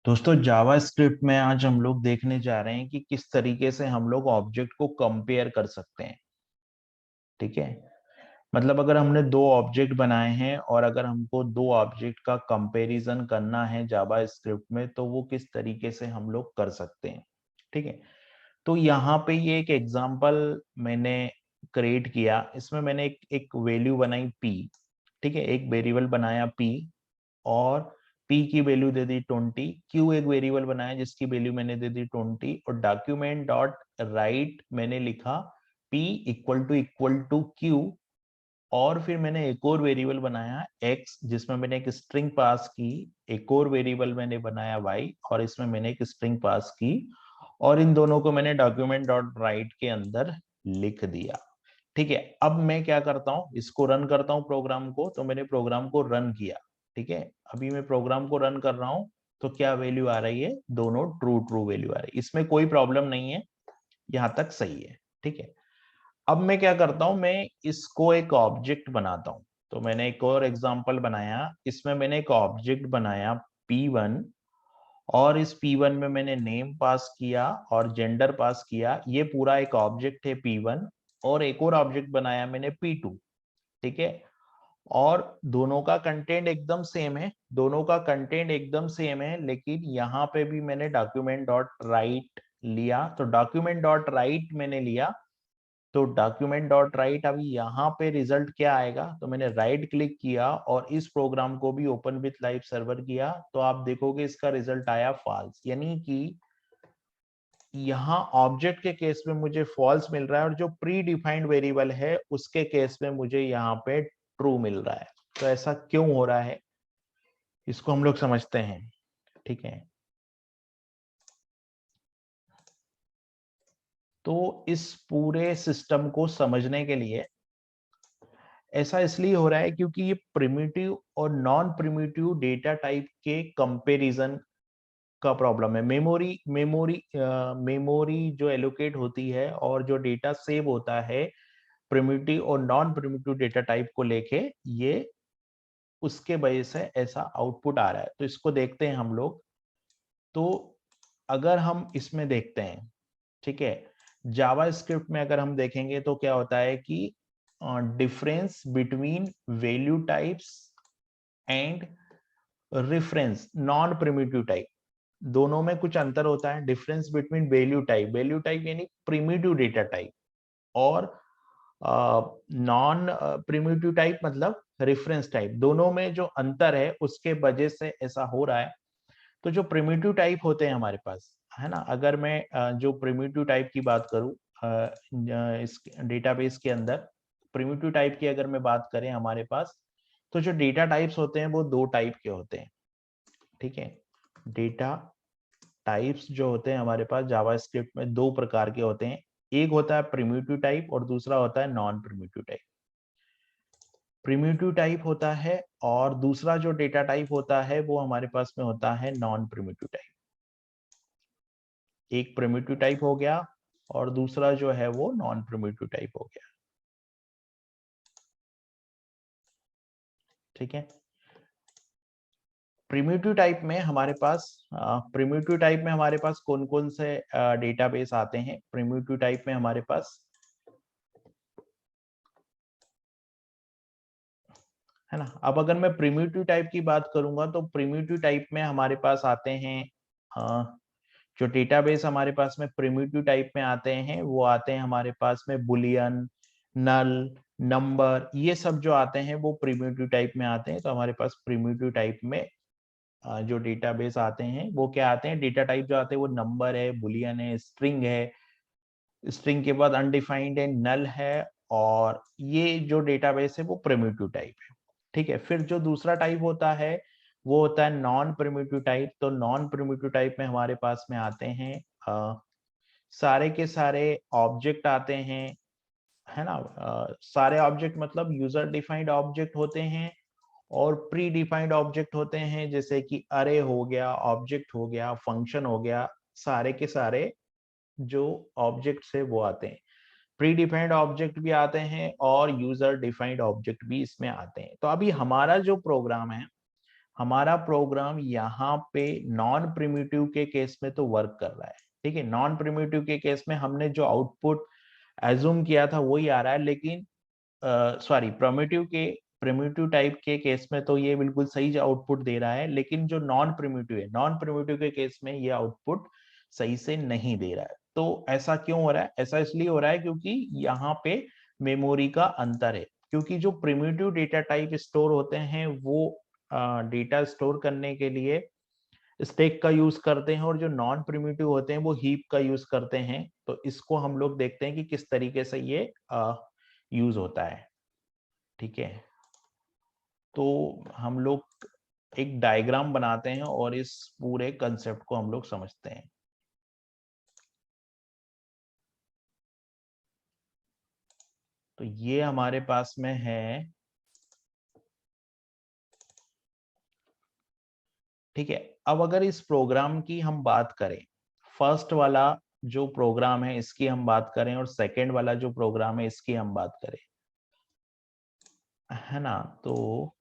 दोस्तों जावा स्क्रिप्ट में आज हम लोग देखने जा रहे हैं कि किस तरीके से हम लोग ऑब्जेक्ट को कंपेयर कर सकते हैं। ठीक है, मतलब अगर हमने दो ऑब्जेक्ट बनाए हैं और अगर हमको दो ऑब्जेक्ट का कंपैरिजन करना है जावा स्क्रिप्ट में, तो वो किस तरीके से हम लोग कर सकते हैं। ठीक है, तो यहाँ पे ये एक एग्जांपल मैंने क्रिएट किया। इसमें मैंने एक वैल्यू बनाई p। ठीक है, एक वेरिएबल बनाया p और p की वैल्यू दे दी 20। q एक वेरिएबल बनाया जिसकी वैल्यू मैंने दे दी 20 और डॉक्यूमेंट डॉट राइट मैंने लिखा p इक्वल टू q। और फिर मैंने एक और वेरिएबल बनाया x जिसमें मैंने एक स्ट्रिंग पास की। एक और वेरिएबल मैंने बनाया y और इसमें मैंने एक स्ट्रिंग पास की और इन दोनों को मैंने डॉक्यूमेंट डॉट राइट के अंदर लिख दिया। ठीक है, अब मैं क्या करता हूं, इसको रन करता हूं प्रोग्राम को। तो मैंने प्रोग्राम को रन किया। ठीक है, अभी मैं प्रोग्राम को रन कर रहा हूं तो क्या वैल्यू आ रही है, दोनों ट्रू ट्रू वैल्यू आ रही है। इसमें कोई प्रॉब्लम नहीं है, यहां तक सही है। ठीक है, अब मैं क्या करता हूं, मैं इसको एक ऑब्जेक्ट बनाता हूं। तो मैंने एक और एग्जांपल बनाया। इसमें मैंने एक ऑब्जेक्ट बनाया p1 और इस p1 में मैंने नेम पास किया और जेंडर पास किया। ये पूरा एक ऑब्जेक्ट है p1। और एक और ऑब्जेक्ट बनाया मैंने p2। ठीक है, और दोनों का कंटेंट एकदम सेम है, दोनों का कंटेंट एकदम सेम है, लेकिन यहाँ पे भी मैंने डॉक्यूमेंट डॉट राइट लिया। तो डॉक्यूमेंट डॉट राइट मैंने लिया, तो डॉक्यूमेंट डॉट राइट अभी यहाँ पे रिजल्ट क्या आएगा। तो मैंने राइट क्लिक किया और इस प्रोग्राम को भी ओपन विथ लाइव सर्वर किया, तो आप देखोगे इसका रिजल्ट आया फॉल्स। यानी कि यहाँ ऑब्जेक्ट के केस में मुझे फॉल्स मिल रहा है और जो प्री डिफाइंड वेरिएबल है उसके केस में मुझे यहाँ पे ट्रू मिल रहा है। तो ऐसा क्यों हो रहा है, इसको हम लोग समझते हैं। ठीक है, तो इस पूरे सिस्टम को समझने के लिए ऐसा इसलिए हो रहा है क्योंकि ये प्रिमिटिव और नॉन प्रिमिटिव डेटा टाइप के कंपैरिजन का प्रॉब्लम है। मेमोरी जो एलोकेट होती है और जो डेटा सेव होता है प्रिमिटिव और नॉन प्रिमिटिव डेटा टाइप को लेके, ये उसके वजह से ऐसा आउटपुट आ रहा है। तो इसको देखते हैं हम लोग। तो अगर हम इसमें देखते हैं, ठीक है, जावा स्क्रिप्ट में अगर हम देखेंगे तो क्या होता है कि difference between value types and reference non primitive type, दोनों में कुछ अंतर होता है। डिफरेंस बिटवीन वैल्यू टाइप यानी प्रिमिटिव डेटा टाइप और नॉन प्रिमिटिव टाइप मतलब रेफरेंस टाइप, दोनों में जो अंतर है उसके वजह से ऐसा हो रहा है। तो जो प्रिमिटिव टाइप होते हैं हमारे पास, है ना, अगर मैं जो प्रिमिटिव टाइप की बात करूं, इस डेटाबेस के अंदर प्रिमिटिव टाइप की अगर मैं बात करें हमारे पास, तो जो डेटा टाइप्स होते हैं वो दो टाइप के होते हैं। ठीक है, डेटा टाइप्स जो होते हैं हमारे पास जावा स्क्रिप्ट में दो प्रकार के होते हैं। एक होता है प्रिमिटिव टाइप और दूसरा होता है non primitive type. Primitive type होता है और दूसरा जो डेटा टाइप होता है वो हमारे पास में होता है नॉन प्रिमिटिव टाइप। एक प्रिमिटिव टाइप हो गया और दूसरा जो है वो नॉन प्रिमिटिव टाइप हो गया। ठीक है, प्रिमिटिव टाइप में हमारे पास कौन कौन से डेटाबेस आते हैं। प्रिमिटिव टाइप में हमारे पास, है ना, अब अगर मैं प्रिमिटिव टाइप की बात करूंगा तो प्रिमिटिव टाइप में हमारे पास आते हैं जो डेटाबेस हमारे पास में प्रिमिटिव टाइप में आते हैं वो आते हैं हमारे पास में बुलियन, नल, नंबर, ये सब जो आते हैं वो प्रिमिटिव टाइप में आते हैं। तो हमारे पास प्रिमिटिव टाइप में जो डेटाबेस आते हैं वो क्या आते हैं, डेटा टाइप जो आते हैं वो नंबर है, बुलियन है, स्ट्रिंग है, स्ट्रिंग के बाद अनडिफाइंड है, नल है, और ये जो डेटाबेस है वो प्रिमिटिव टाइप है। ठीक है, फिर जो दूसरा टाइप होता है वो होता है नॉन प्रिमिटिव टाइप। तो नॉन प्रिमिटिव टाइप में हमारे पास में आते हैं सारे के सारे ऑब्जेक्ट आते हैं, है ना, सारे ऑब्जेक्ट मतलब यूजर डिफाइंड ऑब्जेक्ट होते हैं और प्री डिफाइंड ऑब्जेक्ट होते हैं, जैसे कि अरे हो गया, ऑब्जेक्ट हो गया, फंक्शन हो गया, सारे के सारे जो ऑब्जेक्ट्स है वो आते हैं। प्री डिफाइंड ऑब्जेक्ट भी आते हैं और यूजर डिफाइंड ऑब्जेक्ट भी इसमें आते हैं। तो अभी हमारा जो प्रोग्राम है, हमारा प्रोग्राम यहाँ पे नॉन प्रिमिटिव के केस में तो वर्क कर रहा है, ठीक है। नॉन प्रिमिटिव के केस में हमने जो आउटपुट एज्यूम किया था वही आ रहा है, लेकिन सॉरी प्रिमिटिव टाइप के केस में तो ये बिल्कुल सही आउटपुट दे रहा है, लेकिन जो नॉन प्रिमिटिव है, नॉन प्रिमिटिव के केस में ये आउटपुट सही से नहीं दे रहा है। तो ऐसा क्यों हो रहा है? ऐसा इसलिए हो रहा है क्योंकि यहाँ पे मेमोरी का अंतर है। क्योंकि जो प्रिमिटिव डेटा टाइप स्टोर होते हैं वो डेटा स्टोर करने के लिए स्टैक का यूज करते हैं, और जो नॉन प्रिमिटिव होते हैं वो हीप का यूज करते हैं। तो इसको हम लोग देखते हैं कि किस तरीके से ये यूज होता है, ठीक है। तो हम लोग एक डायग्राम बनाते हैं और इस पूरे कंसेप्ट को हम लोग समझते हैं। तो ये हमारे पास में है, ठीक है। अब अगर इस प्रोग्राम की हम बात करें, फर्स्ट वाला जो प्रोग्राम है इसकी हम बात करें, और सेकंड वाला जो प्रोग्राम है इसकी हम बात करें, है ना। तो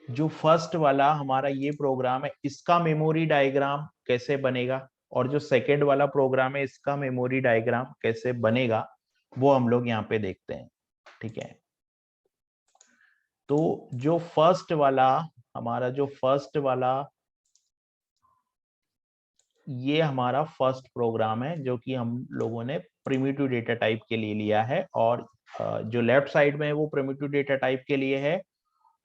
जो फर्स्ट वाला हमारा ये प्रोग्राम है इसका मेमोरी डायग्राम कैसे बनेगा, और जो सेकंड वाला प्रोग्राम है इसका मेमोरी डायग्राम कैसे बनेगा, वो हम लोग यहाँ पे देखते हैं, ठीक है। तो जो फर्स्ट वाला हमारा जो फर्स्ट वाला ये हमारा फर्स्ट प्रोग्राम है जो कि हम लोगों ने प्रिमिटिव डेटा टाइप के लिए लिया है, और जो लेफ्ट साइड में है वो प्रिमिटिव डेटा टाइप के लिए है,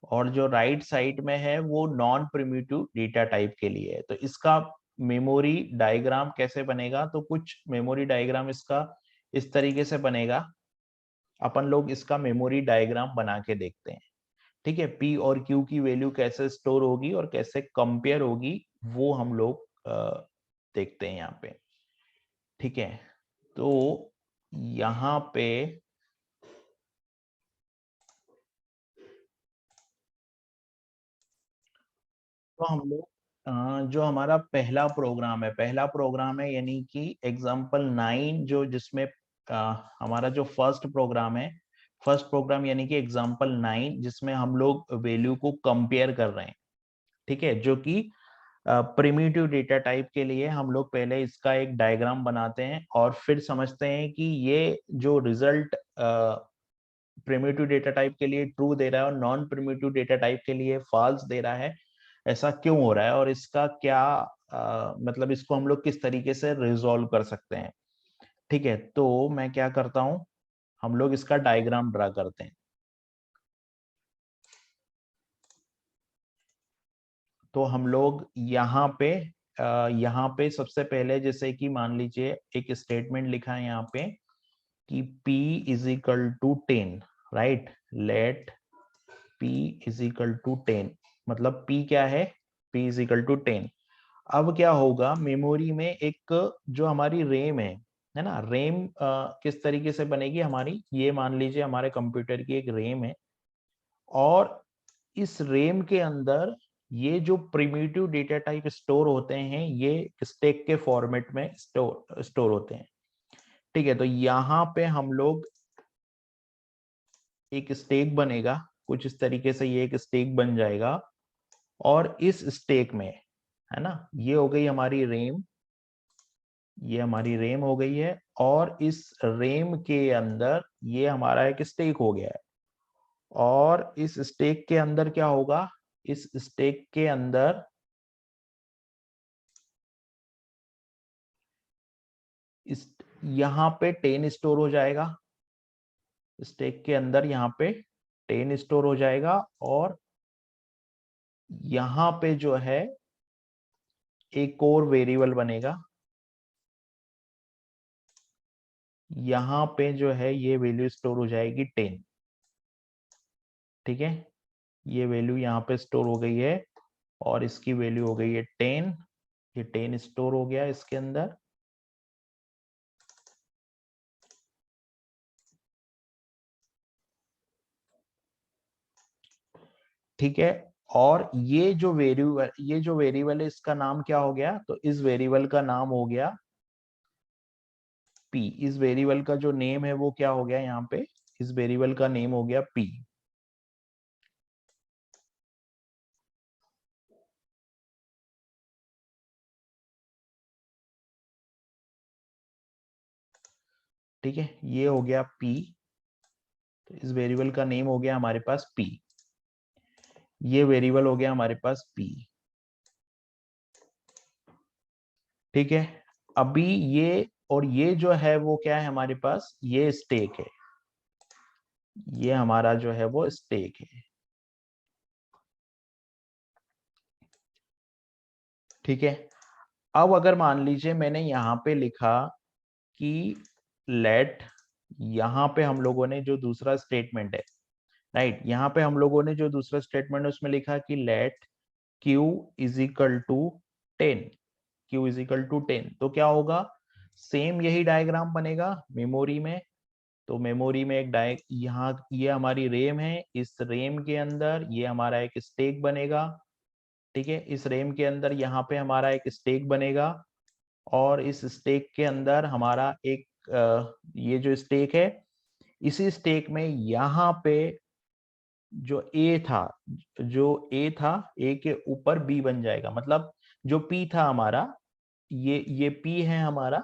और जो राइट साइड में है वो नॉन प्रिमिटिव डेटा टाइप के लिए है। तो इसका मेमोरी डायग्राम कैसे बनेगा? तो कुछ मेमोरी डायग्राम इसका इस तरीके से बनेगा। अपन लोग इसका मेमोरी डायग्राम बना के देखते हैं, ठीक है। पी और क्यू की वैल्यू कैसे स्टोर होगी और कैसे कंपेयर होगी वो हम लोग देखते हैं यहाँ पे, ठीक है। तो यहाँ पे तो हम लोग जो हमारा पहला प्रोग्राम है यानी कि एग्जाम्पल 9, जो जिसमें हमारा जो फर्स्ट प्रोग्राम यानी कि एग्जाम्पल 9, जिसमें हम लोग वैल्यू को कंपेयर कर रहे हैं, ठीक है। जो कि प्रिमिटिव डेटा टाइप के लिए हम लोग पहले इसका एक डायग्राम बनाते हैं और फिर समझते हैं कि ये जो रिजल्ट प्रिमिटिव डेटा टाइप के लिए ट्रू दे रहा है और नॉन प्रिमिटिव डेटा टाइप के लिए फॉल्स दे रहा है, ऐसा क्यों हो रहा है, और इसका क्या मतलब इसको हम लोग किस तरीके से रिजॉल्व कर सकते हैं, ठीक है। तो मैं क्या करता हूं, हम लोग इसका डायग्राम ड्रा करते हैं। तो हम लोग यहाँ पे सबसे पहले जैसे कि मान लीजिए एक स्टेटमेंट लिखा है यहाँ पे कि P is equal to 10, right. Let P is equal to 10, मतलब P क्या है? P is equal to 10। अब क्या होगा, मेमोरी में एक जो हमारी रेम है ना, रेम किस तरीके से बनेगी हमारी, ये मान लीजिए हमारे कंप्यूटर की एक रेम है, और इस रेम के अंदर ये जो प्रिमिटिव डेटा टाइप स्टोर होते हैं ये स्टैक के फॉर्मेट में स्टोर होते हैं, ठीक है। तो यहाँ पे हम लोग एक स्टैक बनेगा कुछ इस तरीके से, ये एक स्टैक बन जाएगा, और इस स्टैक में, है ना, ये हो गई हमारी रेम, ये हमारी रेम हो गई है, और इस रेम के अंदर ये हमारा एक स्टैक हो गया है। और इस स्टैक के अंदर क्या होगा, इस स्टैक के अंदर इस यहाँ पे 10 स्टोर हो जाएगा, स्टैक के अंदर यहाँ पे 10 स्टोर हो जाएगा, और यहाँ पे जो है एक और वेरिएबल बनेगा, यहाँ पे जो है ये वैल्यू स्टोर हो जाएगी 10, ठीक है। ये वैल्यू यहाँ पे स्टोर हो गई है, और इसकी वैल्यू हो गई है 10, ये 10 स्टोर हो गया इसके अंदर। ठीक है। और ये जो वेरिएबल है इसका नाम क्या हो गया, तो इस वेरिएबल का नाम हो गया p। इस वेरिएबल का जो नेम है वो क्या हो गया यहाँ पे, इस वेरिएबल का नेम हो गया p, ठीक है, ये हो गया p, तो इस वेरिएबल का नेम हो गया हमारे पास p, ये वेरिएबल हो गया हमारे पास p। ठीक है, अभी ये और ये जो है वो क्या है हमारे पास, ये स्टेक है, ये हमारा जो है वो स्टेक है। ठीक है, अब अगर मान लीजिए मैंने यहाँ पे लिखा कि लेट, यहाँ पे हम लोगों ने जो दूसरा स्टेटमेंट है, राइट, यहाँ पे हम लोगों ने जो दूसरा स्टेटमेंट है उसमें लिखा कि let q is equal to 10, q is equal to 10, तो क्या होगा, सेम यही डायग्राम बनेगा मेमोरी में। तो मेमोरी में एक यहाँ ये हमारी रेम है, इस रेम के अंदर ये हमारा एक स्टेक बनेगा। ठीक है, इस रेम के अंदर यहाँ पे हमारा एक स्टेक बनेगा, और इस स्टेक के अंदर हमारा एक ये जो स्टेक है, इसी स्टेक में यहाँ पे जो ए था, ए के ऊपर बी बन जाएगा, मतलब जो पी था हमारा, ये पी है हमारा,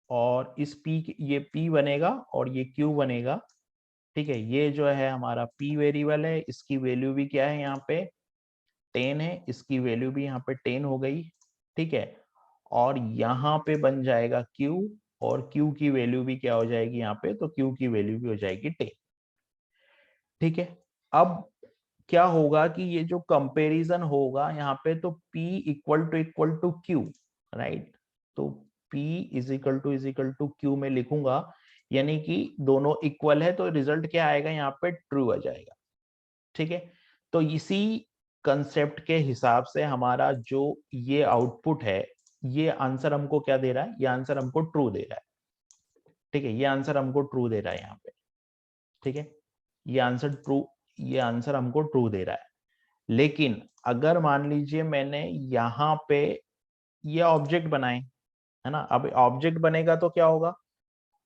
और इस पी, ये पी बनेगा और ये क्यू बनेगा। ठीक है, ये जो है हमारा p वेरिएबल है, इसकी वैल्यू भी क्या है यहाँ पे 10 है, इसकी वैल्यू भी यहाँ पे 10 हो गई। ठीक है, और यहाँ पे बन जाएगा q, और q की वैल्यू भी क्या हो जाएगी यहाँ पे, तो q की वैल्यू भी हो जाएगी 10। ठीक है, अब क्या होगा कि ये जो कंपैरिजन होगा यहाँ पे, तो p equal to q, right, तो p is equal to q में लिखूंगा, यानी कि दोनों इक्वल है, तो रिजल्ट क्या आएगा यहाँ पे, ट्रू आ जाएगा। ठीक है, तो इसी कंसेप्ट के हिसाब से हमारा जो ये आउटपुट है, ये आंसर हमको क्या दे रहा है, ये आंसर हमको ट्रू दे रहा है। ठीक है, ये आंसर हमको ट्रू दे रहा है यहाँ पे। ठीक है, ये आंसर ट्रू, ये आंसर हमको ट्रू दे रहा है। लेकिन अगर मान लीजिए मैंने यहाँ पे ये ऑब्जेक्ट बनाए, है ना, अब ऑब्जेक्ट बनेगा तो क्या होगा,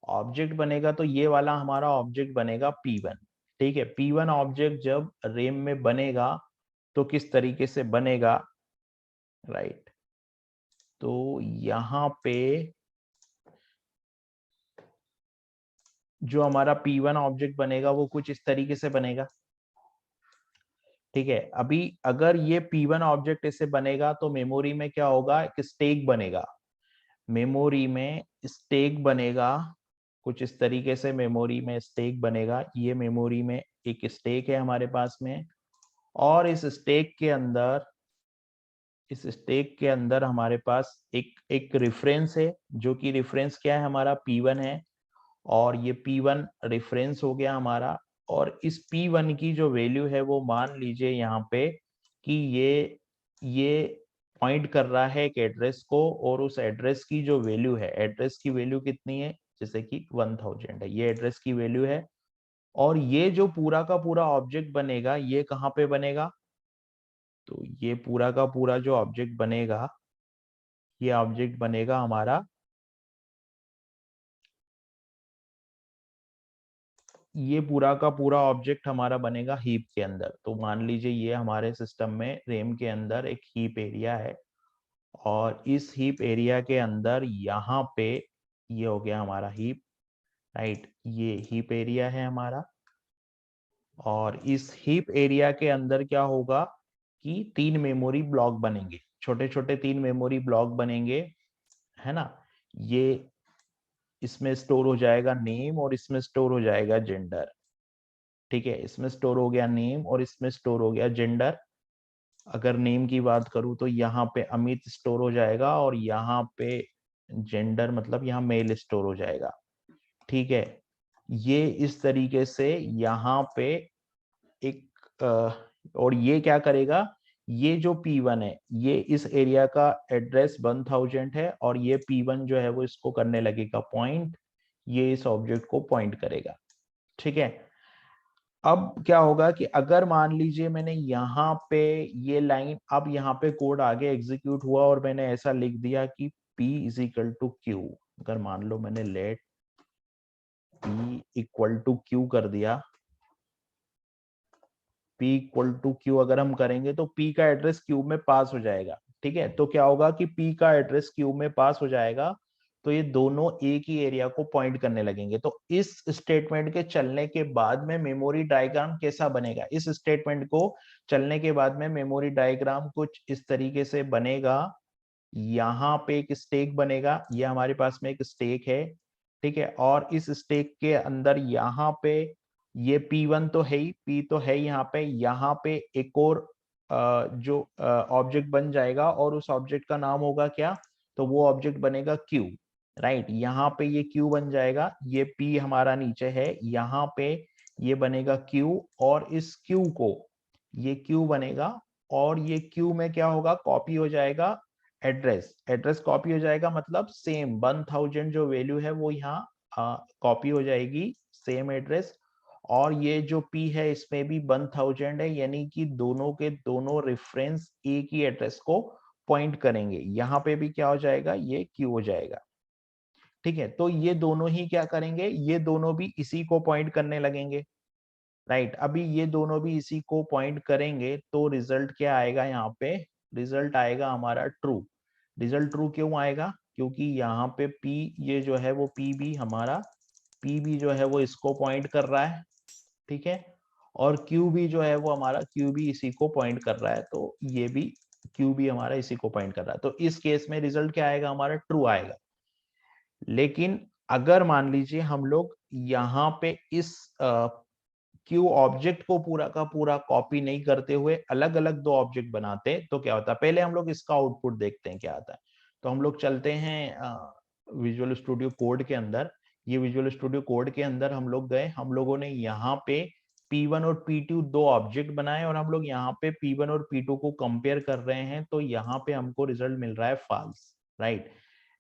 ऑब्जेक्ट बनेगा तो ये वाला हमारा ऑब्जेक्ट बनेगा P1। ठीक है, P1 ऑब्जेक्ट जब रेम में बनेगा तो किस तरीके से बनेगा, राइट, तो यहाँ पे जो हमारा P1 ऑब्जेक्ट बनेगा वो कुछ इस तरीके से बनेगा। ठीक है, अभी अगर ये P1 ऑब्जेक्ट ऐसे बनेगा तो मेमोरी में क्या होगा, एक स्टेक बनेगा, मेमोरी में स्टेक बनेगा कुछ इस तरीके से, मेमोरी में स्टेक बनेगा, ये मेमोरी में एक स्टेक है हमारे पास में, और इस स्टेक के अंदर, इस स्टेक के अंदर हमारे पास एक एक रेफरेंस है, जो कि रेफरेंस क्या है हमारा P1 है, और ये P1 रेफरेंस हो गया हमारा। और इस P1 की जो वैल्यू है वो मान लीजिए यहाँ पे कि ये पॉइंट कर रहा है एक एड्रेस को, और उस एड्रेस की जो वैल्यू है, एड्रेस की वैल्यू कितनी है, जैसे कि 1000 है, ये एड्रेस की वैल्यू है। और ये जो पूरा का पूरा ऑब्जेक्ट बनेगा, ये कहाँ पे बनेगा, तो ये पूरा का पूरा जो ऑब्जेक्ट बनेगा, ये ऑब्जेक्ट बनेगा हमारा, ये पूरा का पूरा ऑब्जेक्ट हमारा बनेगा हीप के अंदर। तो मान लीजिए ये हमारे सिस्टम में रेम के अंदर एक हीप एरिया है, और इस हीप एरिया के अंदर यहाँ पे ये हो गया हमारा हीप, राइट, ये हीप एरिया है हमारा। और इस हीप एरिया के अंदर क्या होगा कि 3 मेमोरी ब्लॉक बनेंगे, छोटे छोटे 3 मेमोरी ब्लॉक बनेंगे, है ना। ये इसमें स्टोर हो जाएगा नेम, और इसमें स्टोर हो जाएगा जेंडर। ठीक है, इसमें स्टोर हो गया नेम और इसमें स्टोर हो गया जेंडर। अगर नेम की बात करूं तो यहाँ पे अमित स्टोर हो जाएगा, और यहाँ पे जेंडर मतलब यहाँ मेल स्टोर हो जाएगा। ठीक है, ये इस तरीके से यहाँ पे एक और ये क्या करेगा, ये जो P1 है, ये इस एरिया का एड्रेस 1000 है, और ये P1 जो है वो इसको करने लगेगा पॉइंट, ये इस ऑब्जेक्ट को पॉइंट करेगा। ठीक है, अब क्या होगा कि अगर मान लीजिए मैंने यहाँ पे ये लाइन, अब यहाँ पे कोड आगे एग्जीक्यूट हुआ और मैंने ऐसा लिख दिया कि P is equal to Q, अगर मान लो मैंने let P equal to Q कर दिया, P इक्वल टू क्यू अगर हम करेंगे तो P का एड्रेस क्यू में पास हो जाएगा। ठीक है, तो क्या होगा कि P का एड्रेस क्यू में पास हो जाएगा, तो ये दोनों एक ही एरिया को पॉइंट करने लगेंगे। तो इस स्टेटमेंट के चलने के बाद में मेमोरी डायग्राम कैसा बनेगा, इस स्टेटमेंट को चलने के बाद में मेमोरी डायग्राम कुछ इस तरीके से बनेगा। यहाँ पे एक स्टेक बनेगा, ये हमारे पास में एक स्टेक है, ठीक है, और इस स्टेक के अंदर यहाँ पे ये P1 तो है ही, P तो है यहाँ पे एक और जो ऑब्जेक्ट बन जाएगा और उस ऑब्जेक्ट का नाम होगा क्या, तो वो ऑब्जेक्ट बनेगा Q, राइट। यहाँ पे ये Q बन जाएगा, ये P हमारा नीचे है, यहाँ पे ये बनेगा Q, और इस Q को ये Q बनेगा, और ये Q में क्या होगा, कॉपी हो जाएगा एड्रेस, एड्रेस कॉपी हो जाएगा, मतलब सेम 1000 जो वैल्यू है वो यहाँ कॉपी हो जाएगी, सेम एड्रेस। और ये जो P है इसमें भी 1000 है, यानी कि दोनों के दोनों रेफरेंस एक ही एड्रेस को पॉइंट करेंगे। यहाँ पे भी क्या हो जाएगा, ये Q हो जाएगा, ठीक है। तो ये दोनों ही क्या करेंगे, ये दोनों भी इसी को पॉइंट करने लगेंगे, राइट। अभी ये दोनों भी इसी को पॉइंट करेंगे तो रिजल्ट क्या आएगा, यहाँ पे रिजल्ट आएगा हमारा ट्रू। रिजल्ट ट्रू क्यों आएगा, क्योंकि यहाँ पे P ये जो है वो P भी हमारा, P भी जो है वो इसको पॉइंट कर रहा है, ठीक है, और Q भी जो है वो हमारा, Q भी इसी को पॉइंट कर रहा है, तो ये भी Q भी हमारा इसी को पॉइंट कर रहा है। तो इस केस में रिजल्ट क्या आएगा, हमारा ट्रू आएगा। लेकिन अगर मान लीजिए हम लोग यहाँ पे इस क्यू ऑब्जेक्ट को पूरा का पूरा कॉपी नहीं करते हुए अलग अलग दो ऑब्जेक्ट बनाते तो क्या होता है, पहले हम लोग इसका आउटपुट देखते हैं क्या आता है। तो हम लोग चलते हैं विजुअल स्टूडियो कोड के अंदर। ये विजुअल स्टूडियो कोड के अंदर हम लोग गए, हम लोगों ने यहाँ पे P1 और P2 दो ऑब्जेक्ट बनाए, और हम लोग यहाँ पे P1 और P2 को कंपेयर कर रहे हैं, तो यहाँ पे हमको रिजल्ट मिल रहा है फॉल्स, राइट।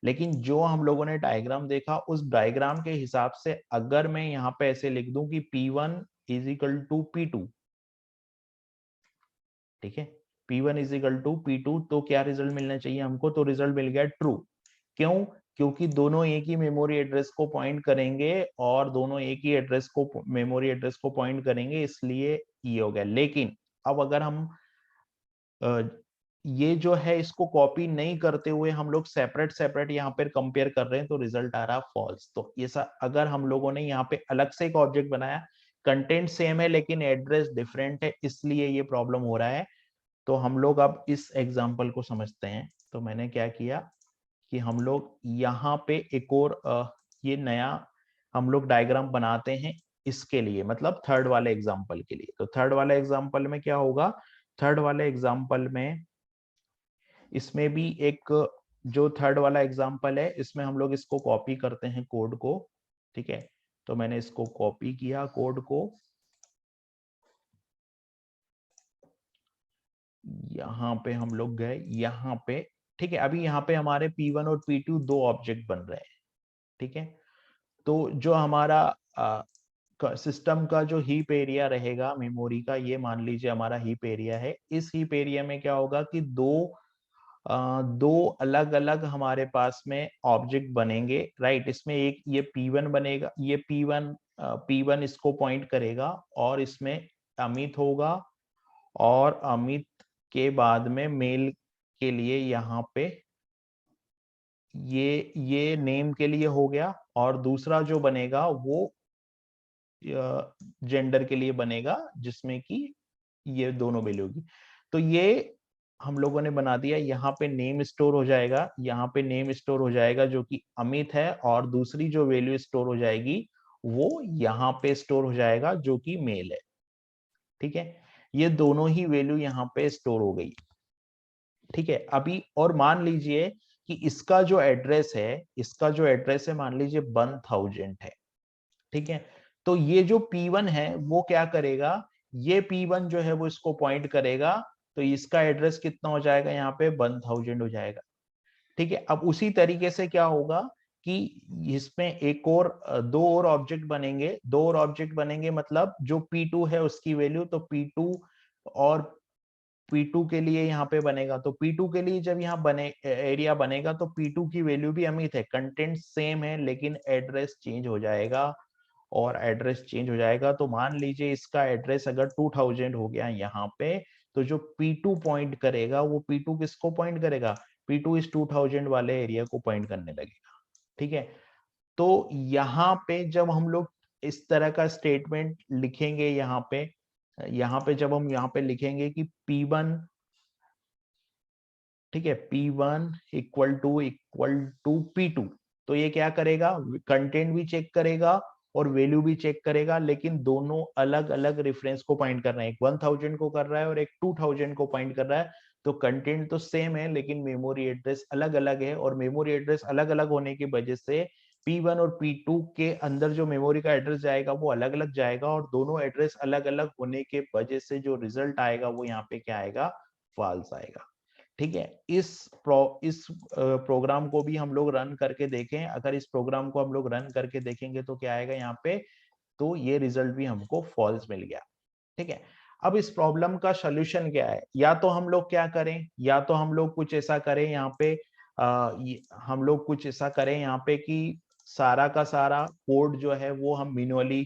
लेकिन जो हम लोगों ने डायग्राम देखा, उस डायग्राम के हिसाब से अगर मैं यहाँ पे ऐसे लिख दूं कि P1 is equal to P2, ठीक है, P1 is equal to P2, तो क्या रिजल्ट मिलना चाहिए हमको, तो रिजल्ट मिल गया ट्रू। क्यों, क्योंकि दोनों एक ही मेमोरी एड्रेस को पॉइंट करेंगे, और दोनों एक ही एड्रेस को, मेमोरी एड्रेस को पॉइंट करेंगे, इसलिए ये हो गया। लेकिन अब अगर हम ये जो है इसको कॉपी नहीं करते हुए हम लोग सेपरेट सेपरेट यहाँ पर कंपेयर कर रहे हैं, तो रिजल्ट आ रहा फॉल्स। तो ये अगर हम लोगों ने यहाँ पे अलग से एक ऑब्जेक्ट बनाया, कंटेंट सेम है लेकिन एड्रेस डिफरेंट है, इसलिए ये प्रॉब्लम हो रहा है। तो हम लोग अब इस एग्जांपल को समझते हैं। तो मैंने क्या किया कि हम लोग यहाँ पे एक और ये नया हम लोग डायग्राम बनाते हैं इसके लिए, मतलब थर्ड वाले एग्जांपल के लिए। तो थर्ड वाले एग्जांपल में क्या होगा, थर्ड वाले एग्जांपल में इसमें भी एक, जो थर्ड वाला एग्जांपल है इसमें हम लोग इसको कॉपी करते हैं कोड को, ठीक है। तो मैंने इसको कॉपी किया कोड को, यहाँ पे हम लोग गए, यहाँ पे, ठीक है। अभी यहाँ पे हमारे P1 और P2 दो ऑब्जेक्ट बन रहे हैं, ठीक है। तो जो हमारा सिस्टम का जो हीप एरिया रहेगा मेमोरी का, ये मान लीजिए हमारा हीप एरिया है। इस हीप एरिया में क्या होगा कि दो अलग अलग हमारे पास में ऑब्जेक्ट बनेंगे, राइट। इसमें एक ये P1 बनेगा, ये P1 इसको पॉइंट करेगा, और इसमें अमित होगा, और अमित के बाद में मेल के लिए यहाँ पे ये नेम के लिए हो गया, और दूसरा जो बनेगा वो जेंडर के लिए बनेगा, जिसमें कि ये दोनों वैल्यू होगी। तो ये हम लोगों ने बना दिया, यहाँ पे नेम स्टोर हो जाएगा, यहाँ पे नेम स्टोर हो जाएगा जो कि अमित है, और दूसरी जो वैल्यू स्टोर हो जाएगी वो यहाँ पे स्टोर हो जाएगा जो कि मेल है, ठीक है। ये दोनों ही वैल्यू यहाँ पे स्टोर हो गई, ठीक है। अभी और मान लीजिए कि इसका जो एड्रेस है, इसका जो एड्रेस है मान लीजिए 1000 है, ठीक है। तो ये जो P1 है वो क्या करेगा, ये P1 जो है वो इसको पॉइंट करेगा, तो इसका एड्रेस कितना हो जाएगा, यहाँ पे 1000 हो जाएगा, ठीक है। अब उसी तरीके से क्या होगा कि इसमें एक और दो और ऑब्जेक्ट बनेंगे, दो और ऑब्जेक्ट बनेंगे, मतलब जो P2 है उसकी वैल्यू, तो P2 और P2 के लिए यहाँ पे बनेगा, तो P2 के लिए जब यहाँ बने एरिया बनेगा, तो P2 की वैल्यू भी अमित है, कंटेंट सेम है, लेकिन एड्रेस चेंज हो जाएगा, और एड्रेस चेंज हो जाएगा। तो मान लीजिए इसका एड्रेस अगर 2000 हो गया यहाँ पे, तो जो P2 पॉइंट करेगा वो P2 किसको पॉइंट करेगा, P2 इस 2000 वाले एरिया को पॉइंट करने लगेगा, ठीक है। तो यहाँ पे जब हम लोग इस तरह का स्टेटमेंट लिखेंगे, यहाँ पे जब हम यहाँ पे लिखेंगे कि P1, ठीक है, P1 इक्वल टू P2, तो ये क्या करेगा, कंटेंट भी चेक करेगा और वैल्यू भी चेक करेगा, लेकिन दोनों अलग अलग रेफरेंस को पॉइंट कर रहे हैं, एक 1000 को कर रहा है और एक 2000 को पॉइंट कर रहा है। तो कंटेंट तो सेम है लेकिन मेमोरी एड्रेस अलग अलग है, और मेमोरी एड्रेस अलग अलग होने की वजह से P1 और P2 के अंदर जो मेमोरी का एड्रेस जाएगा वो अलग अलग जाएगा, और दोनों एड्रेस अलग अलग होने के वजह से जो रिजल्ट आएगा वो यहाँ पे क्या आएगा, फॉल्स आएगा। ठीक है। इस प्रोग्राम को भी हम लोग रन करके देखें, अगर इस प्रोग्राम को हम लोग रन करके देखेंगे तो क्या आएगा यहाँ पे, तो ये रिजल्ट भी हमको फॉल्स मिल गया। ठीक है। अब इस प्रॉब्लम का सोल्यूशन क्या है, या तो हम लोग क्या करें, या तो हम लोग कुछ ऐसा करें यहाँ पे, हम लोग कुछ ऐसा करें यहाँ पे कि सारा का सारा कोड जो है वो हम मैन्युअली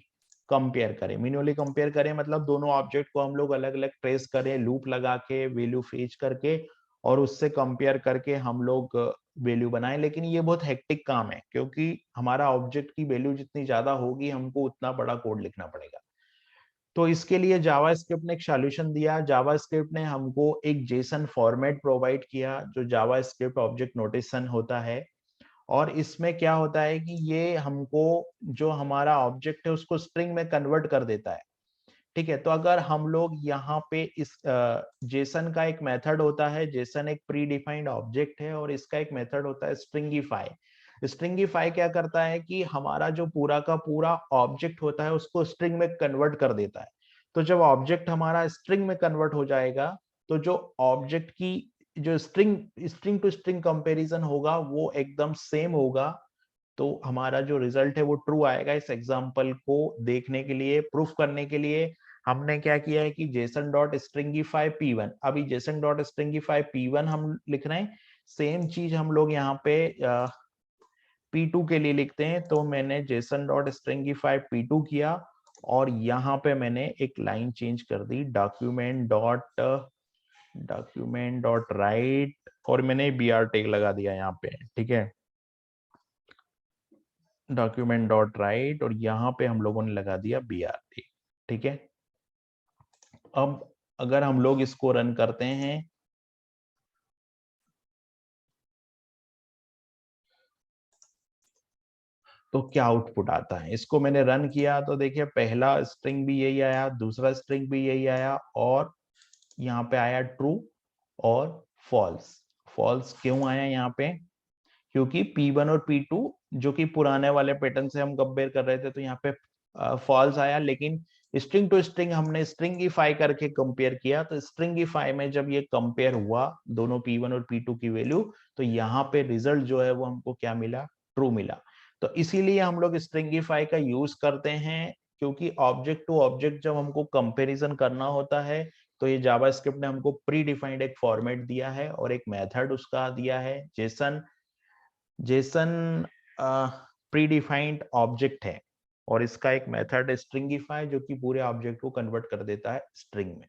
कंपेयर करें। मैन्युअली कंपेयर करें मतलब दोनों ऑब्जेक्ट को हम लोग अलग अलग ट्रेस करें, लूप लगा के वैल्यू फेच करके, और उससे कंपेयर करके हम लोग वैल्यू बनाएं। लेकिन ये बहुत हेक्टिक काम है, क्योंकि हमारा ऑब्जेक्ट की वैल्यू जितनी ज्यादा होगी हमको उतना बड़ा कोड लिखना पड़ेगा। तो इसके लिए जावास्क्रिप्ट ने एक सॉल्यूशन दिया। जावास्क्रिप्ट ने हमको एक जेसन फॉर्मेट प्रोवाइड किया, जो जावास्क्रिप्ट ऑब्जेक्ट नोटेशन होता है। और इसमें क्या होता है कि ये हमको जो हमारा ऑब्जेक्ट है उसको स्ट्रिंग में कन्वर्ट कर देता है। ठीक है। तो अगर हम लोग यहाँ पे इस जेसन का एक मेथड होता है, जेसन एक प्री डिफाइंड ऑब्जेक्ट है, और इसका एक मेथड होता है स्ट्रिंगिफाई। स्ट्रिंगिफाई क्या करता है कि हमारा जो पूरा का पूरा ऑब्जेक्ट होता है उसको स्ट्रिंग में कन्वर्ट कर देता है। तो जब ऑब्जेक्ट हमारा स्ट्रिंग में कन्वर्ट हो जाएगा, तो जो ऑब्जेक्ट की जो स्ट्रिंग टू स्ट्रिंग कंपैरिजन होगा वो एकदम सेम होगा। तो हमारा जो रिजल्ट है वो ट्रू आएगा। इस एग्जांपल को देखने के लिए, प्रूफ करने के लिए हमने क्या किया है कि जेसन डॉट स्ट्रिंगिफाई P1, अभी जेसन डॉट स्ट्रिंगिफाई P1 हम लिख रहे हैं। सेम चीज हम लोग यहाँ पे P2 के लिए लिखते हैं। तो मैंने जेसन डॉट स्ट्रिंगिफाई P2 किया, और यहाँ पे मैंने एक लाइन चेंज कर दी, डॉक्यूमेंट डॉट राइट, और मैंने BR टैग लगा दिया यहाँ पे। ठीक है, डॉक्यूमेंट डॉट राइट, और यहाँ पे हम लोगों ने लगा दिया BR टैग। ठीक है। अब अगर हम लोग इसको रन करते हैं तो क्या आउटपुट आता है। इसको मैंने रन किया तो देखिए पहला स्ट्रिंग भी यही आया, दूसरा स्ट्रिंग भी यही आया, और यहाँ पे आया ट्रू और फॉल्स। फॉल्स क्यों आया यहाँ पे, क्योंकि P1 और P2 जो कि पुराने वाले पैटर्न से हम कंपेयर कर रहे थे, तो यहाँ पे फॉल्स आया। लेकिन स्ट्रिंग टू स्ट्रिंग हमने स्ट्रिंगिफाई करके कंपेयर किया, तो स्ट्रिंगिफाई में जब ये कंपेयर हुआ दोनों P1 और P2 की वैल्यू, तो यहाँ पे रिजल्ट जो है वो हमको क्या मिला, ट्रू मिला। तो इसीलिए हम लोग स्ट्रिंगिफाई का यूज करते हैं, क्योंकि ऑब्जेक्ट टू ऑब्जेक्ट जब हमको कंपैरिजन करना होता है, तो ये जावास्क्रिप्ट ने हमको प्री डिफाइंड एक फॉर्मेट दिया है और एक मेथड उसका दिया है Jason. Jason pre defined object है, और इसका एक मेथड स्ट्रिंगिफाई जो कि पूरे ऑब्जेक्ट को कन्वर्ट कर देता है स्ट्रिंग में।